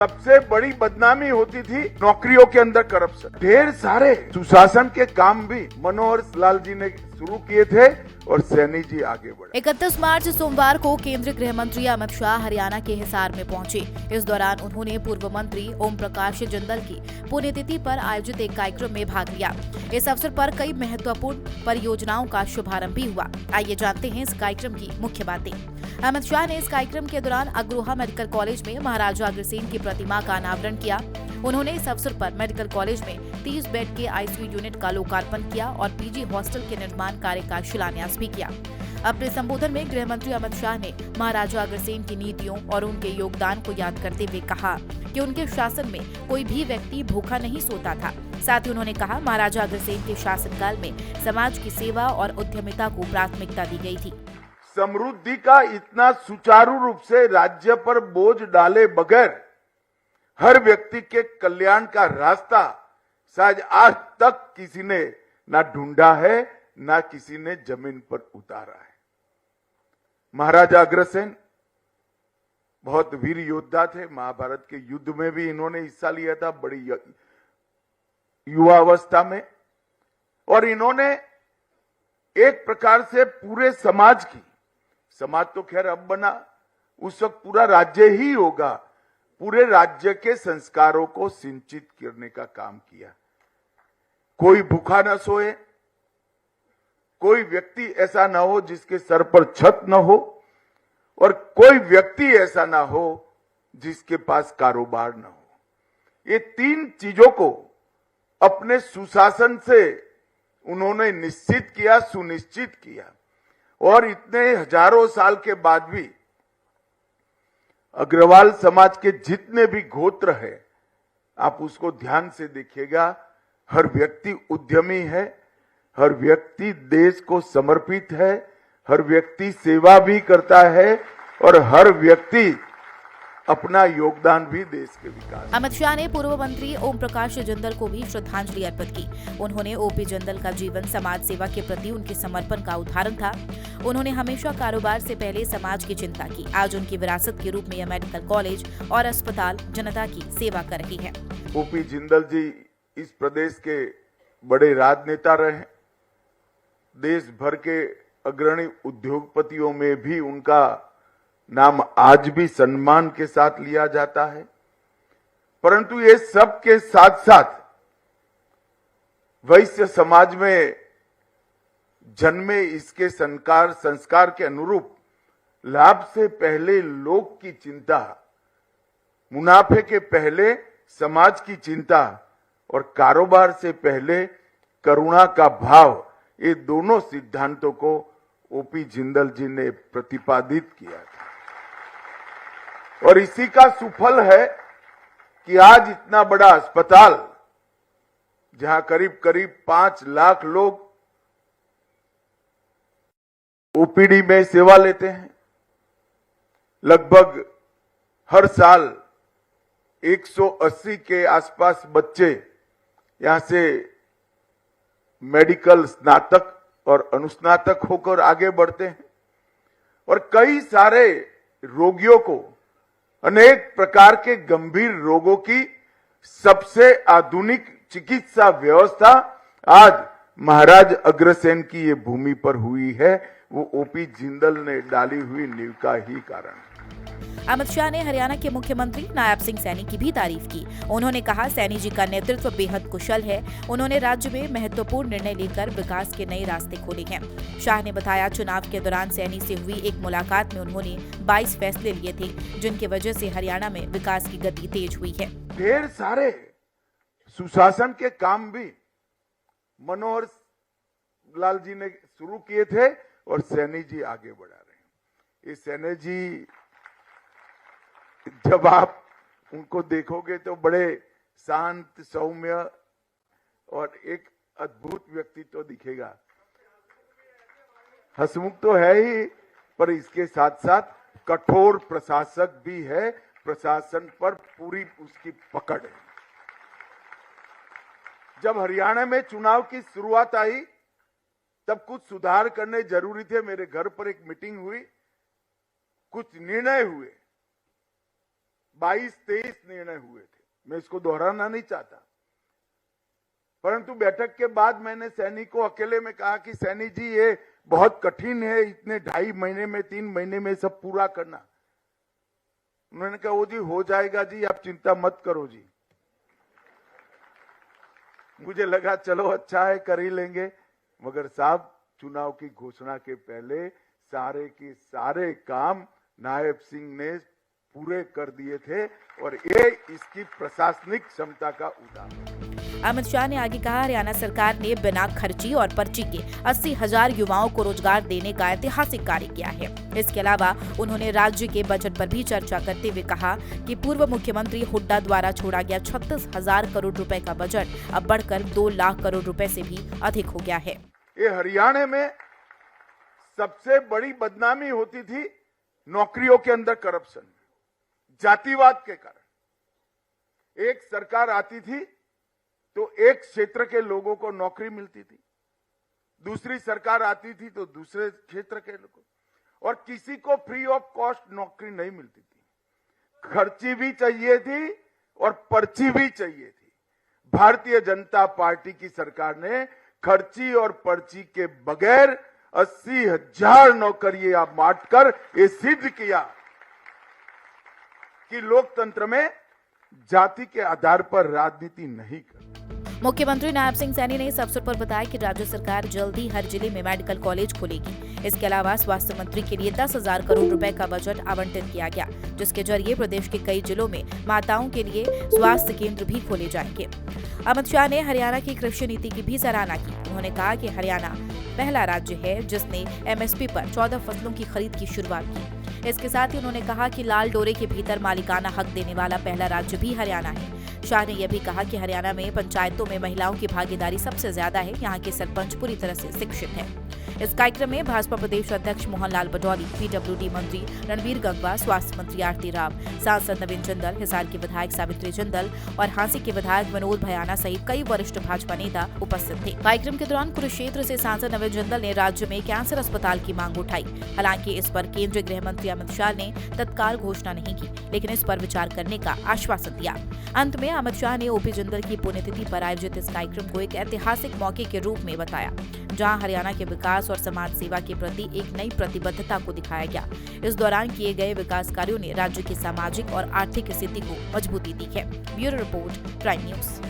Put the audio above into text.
सबसे बड़ी बदनामी होती थी नौकरियों के अंदर करप्शन। ढेर सारे सुशासन के काम भी मनोहर लाल जी ने शुरू किए थे और सैनी जी आगे बढ़े। 31 मार्च सोमवार को केंद्रीय गृह मंत्री अमित शाह हरियाणा के हिसार में पहुंचे। इस दौरान उन्होंने पूर्व मंत्री ओम प्रकाश जिंदल की पुण्यतिथि पर आयोजित एक कार्यक्रम में भाग लिया। इस अवसर पर कई महत्वपूर्ण परियोजनाओं का शुभारंभ भी हुआ। आइए जानते हैं इस कार्यक्रम की मुख्य बातें। अमित शाह ने इस कार्यक्रम के दौरान अग्रोहा मेडिकल कॉलेज में महाराजा अग्रसेन की प्रतिमा का अनावरण किया। उन्होंने इस अवसर पर मेडिकल कॉलेज में 30 बेड के आईसीयू यूनिट का लोकार्पण किया और पीजी हॉस्टल के निर्माण कार्य का शिलान्यास भी किया। अपने संबोधन में गृह मंत्री अमित शाह ने महाराजा अग्रसेन की नीतियों और उनके योगदान को याद करते हुए कहा कि उनके शासन में कोई भी व्यक्ति भूखा नहीं सोता था। साथ ही उन्होंने कहा महाराजा अग्रसेन के शासनकाल में समाज की सेवा और उद्यमिता को प्राथमिकता दी गई थी। समृद्धि का इतना सुचारू रूप से राज्य पर बोझ डाले बगैर हर व्यक्ति के कल्याण का रास्ता शायद आज तक किसी ने ना ढूंढा है, ना किसी ने जमीन पर उतारा है। महाराजा अग्रसेन बहुत वीर योद्धा थे। महाभारत के युद्ध में भी इन्होंने हिस्सा लिया था बड़ी युवा अवस्था में, और इन्होंने एक प्रकार से पूरे समाज तो खैर अब बना, उस वक्त पूरा राज्य ही होगा, पूरे राज्य के संस्कारों को सिंचित करने का काम किया। कोई भूखा न सोए, कोई व्यक्ति ऐसा न हो जिसके सर पर छत न हो, और कोई व्यक्ति ऐसा ना हो जिसके पास कारोबार न हो। ये तीन चीजों को अपने सुशासन से उन्होंने निश्चित किया, सुनिश्चित किया, और इतने हजारों साल के बाद भी अग्रवाल समाज के जितने भी गोत्र है, आप उसको ध्यान से देखिएगा, हर व्यक्ति उद्यमी है, हर व्यक्ति देश को समर्पित है, हर व्यक्ति सेवा भी करता है, और हर व्यक्ति अपना योगदान भी देश के विकास। अमित शाह ने पूर्व मंत्री ओम प्रकाश जिंदल को भी श्रद्धांजलि अर्पित की। उन्होंने ओपी जिंदल का जीवन समाज सेवा के प्रति उनके समर्पण का उदाहरण था। उन्होंने हमेशा कारोबार से पहले समाज की चिंता की। आज उनकी विरासत के रूप में यह मेडिकल कॉलेज और अस्पताल जनता की सेवा कर रही है। ओपी जिंदल जी इस प्रदेश के बड़े राजनेता रहे। देश भर के अग्रणी उद्योगपतियों में भी उनका नाम आज भी सम्मान के साथ लिया जाता है। परंतु ये सब के साथ साथ वैश्य समाज में जन्मे इसके संस्कार के अनुरूप लाभ से पहले लोक की चिंता, मुनाफे के पहले समाज की चिंता, और कारोबार से पहले करुणा का भाव, ये दोनों सिद्धांतों को ओपी जिंदल जी ने प्रतिपादित किया था। और इसी का सुफल है कि आज इतना बड़ा अस्पताल, जहां करीब करीब 5 लाख लोग ओपीडी में सेवा लेते हैं, लगभग हर साल 180 के आसपास बच्चे यहां से मेडिकल स्नातक और अनुस्नातक होकर आगे बढ़ते हैं, और कई सारे रोगियों को अनेक प्रकार के गंभीर रोगों की सबसे आधुनिक चिकित्सा व्यवस्था आज महाराज अग्रसेन की ये भूमि पर हुई है। वो ओपी जिंदल ने डाली हुई नींव का ही कारण। अमित शाह ने हरियाणा के मुख्यमंत्री नायब सिंह सैनी की भी तारीफ की। उन्होंने कहा सैनी जी का नेतृत्व बेहद कुशल है। उन्होंने राज्य में महत्वपूर्ण निर्णय लेकर विकास के नए रास्ते खोले हैं। शाह ने बताया चुनाव के दौरान सैनी से हुई एक मुलाकात में उन्होंने 22 फैसले लिए थे, जिनकी वजह से हरियाणा में विकास की गति तेज हुई है। ढेर सारे सुशासन के काम भी मनोहर लाल जी ने शुरू किए थे और सैनी जी आगे बढ़ा रहे हैं। ये सैनी जी जब आप उनको देखोगे तो बड़े शांत, सौम्य और एक अद्भुत व्यक्तित्व दिखेगा। हंसमुख तो है ही, पर इसके साथ साथ कठोर प्रशासक भी है। प्रशासन पर पूरी उसकी पकड़ है। जब हरियाणा में चुनाव की शुरुआत आई तब कुछ सुधार करने जरूरी थे। मेरे घर पर एक मीटिंग हुई, कुछ निर्णय हुए, 22-23 निर्णय हुए थे। मैं इसको दोहराना नहीं चाहता, परंतु बैठक के बाद मैंने सैनी को अकेले में कहा कि सैनी जी ये बहुत कठिन है, इतने 2.5 महीने में 3 महीने में सब पूरा करना। उन्होंने कहा वो जी हो जाएगा जी, आप चिंता मत करो जी। मुझे लगा चलो अच्छा है, कर ही लेंगे, मगर साहब चुनाव की घोषणा के पहले सारे के सारे काम नायब सिंह ने पूरे कर दिए थे और ये इसकी प्रशासनिक क्षमता का उदाहरण है। अमित शाह ने आगे कहा, हरियाणा सरकार ने बिना खर्ची और पर्ची के 80,000 युवाओं को रोजगार देने का ऐतिहासिक कार्य किया है। इसके अलावा उन्होंने राज्य के बजट पर भी चर्चा करते हुए कहा कि पूर्व मुख्यमंत्री हुड्डा द्वारा छोड़ा गया 36,000 करोड़ रुपए का बजट अब बढ़कर 2 लाख करोड़ रुपए से भी अधिक हो गया है। ये हरियाणा में सबसे बड़ी बदनामी होती थी नौकरियों के अंदर करप्शन, जातिवाद के कारण। एक सरकार आती थी तो एक क्षेत्र के लोगों को नौकरी मिलती थी, दूसरी सरकार आती थी तो दूसरे क्षेत्र के लोगों, और किसी को फ्री ऑफ कॉस्ट नौकरी नहीं मिलती थी। खर्ची भी चाहिए थी और पर्ची भी चाहिए थी। भारतीय जनता पार्टी की सरकार ने खर्ची और पर्ची के बगैर 80,000 नौकरियां बांटकर ये सिद्ध किया कि लोकतंत्र में जाति के आधार पर राजनीति नहीं करती। मुख्यमंत्री नायब सिंह सैनी ने इस अवसर पर बताया कि राज्य सरकार जल्द ही हर जिले में मेडिकल कॉलेज खोलेगी। इसके अलावा स्वास्थ्य मंत्री के लिए 10,000 करोड़ रुपए का बजट आवंटित किया गया, जिसके जरिए प्रदेश के कई जिलों में माताओं के लिए स्वास्थ्य केंद्र भी खोले जाएंगे। अमित शाह ने हरियाणा की कृषि नीति की भी सराहना की। उन्होंने कहा कि हरियाणा पहला राज्य है जिसने MSP पर 14 फसलों की खरीद की शुरुआत की। इसके साथ ही उन्होंने कहा कि लाल डोरे के भीतर मालिकाना हक देने वाला पहला राज्य भी हरियाणा है। शाह ने यह भी कहा कि हरियाणा में पंचायतों में महिलाओं की भागीदारी सबसे ज्यादा है। यहाँ के सरपंच पूरी तरह से शिक्षित हैं। इस कार्यक्रम में भाजपा प्रदेश अध्यक्ष मोहनलाल बडौली, PWD मंत्री रणवीर गंगवा, स्वास्थ्य मंत्री आरती राव, सांसद नवीन जिंदल, हिसार की विधायक सावित्री जिंदल और हांसी के विधायक विनोद भयाना सहित कई वरिष्ठ भाजपा नेता उपस्थित थे। कार्यक्रम के दौरान कुरुक्षेत्र से सांसद नवीन जिंदल ने राज्य में कैंसर अस्पताल की मांग उठाई। हालांकि इस पर केंद्रीय गृह मंत्री अमित शाह ने तत्काल घोषणा नहीं की, लेकिन इस पर विचार करने का आश्वासन दिया। अंत में अमित शाह ने OP जिंदल की पुण्यतिथि पर आयोजित इस कार्यक्रम को एक ऐतिहासिक मौके के रूप में बताया, जहां हरियाणा के विकास और समाज सेवा के प्रति एक नई प्रतिबद्धता को दिखाया गया। इस दौरान किए गए विकास कार्यों ने राज्य की सामाजिक और आर्थिक स्थिति को मजबूती दी है। Bureau report, prime news.